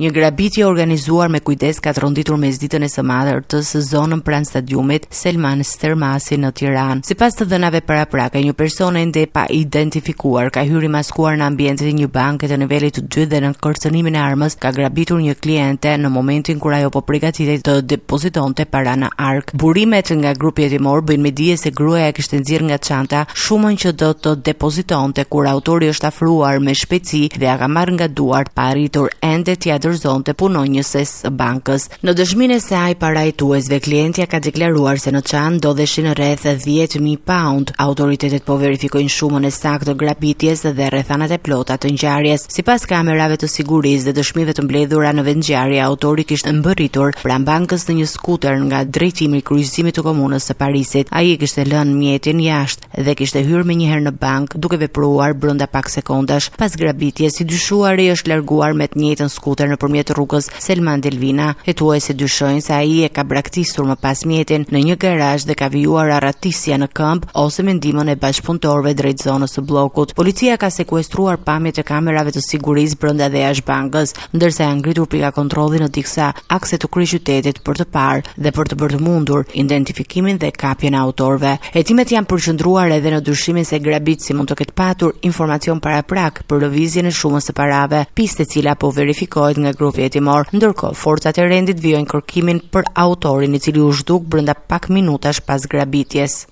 Një grabitje organizuar me kujdes ka tronditur mesditën e së madhe së zonën pranë stadiumit Selman Stermasi në Tiranë. Sipas të dhënave paraprake, një person ende pa identifikuar ka hyrë i maskuar në ambientin e një banke të nivelit të dytë dhe në kërcënimin e armës ka grabitur një kliente në momentin kur ajo po përgatitej të depozitonte para në ark. Burimet nga grupi hetimor bëjnë me dije se gruaja kishte nxjerrë nga çanta shumën që do të depozitonte kur autori është afruar me shpejtësi dhe ja ka marrë nga duart pa arritur ende t'ia dorëzonte punonjëses së bankës. Në dëshminë e saj parajtuesve, klientja ka deklaruar se në çantë ndodheshin rreth 10.000 pound. Autoritetet po verifikojnë shumën e saktë të grabitjes dhe rrethanat e plota të ngjarjes. Sipas kamerave të sigurisë dhe dëshmive të mbledhura në vendngjarje, autori kishte mbërritur pranë bankës në një skuter nga drejtimi i kryqëzimit të komunës së Parisit. Ai kishte lënë mjetin jashtë dhe kishte hyrë menjëherë në bankë duke vepruar brenda pak sekondash. Pas grabitjes, i dyshuari është larguar me të njëjtën skuter nëpërmjet rrugës Selman Delvina. Hetuesi dyshojnë se ai e ka braktisur më pas mjetin në një garazh dhe ka vijuar arratisja në këmbë ose me ndihmën e bashkëpunëtorëve drejt zonës së bllokut. Policia ka sekuestruar pamjet e kamerave të sigurisë brenda dhe jashtë bankës, ndërsa janë ngritur pika kontrolli në disa akse të kryeqytetit për të parë dhe për të bërë të mundur identifikimin dhe kapjen e autorëve. Hetimet janë përqendruar edhe në dyshimin se grabitësi mund të ketë patur informacion paraprak për lëvizjen e shumës së parave, pistë e cila po verifikohet nga grupi hetimor. Ndërkohë, forcat e rendit vijojnë kërkimin për autorin i cili u zhduk brenda pak minutash pas grabitjes.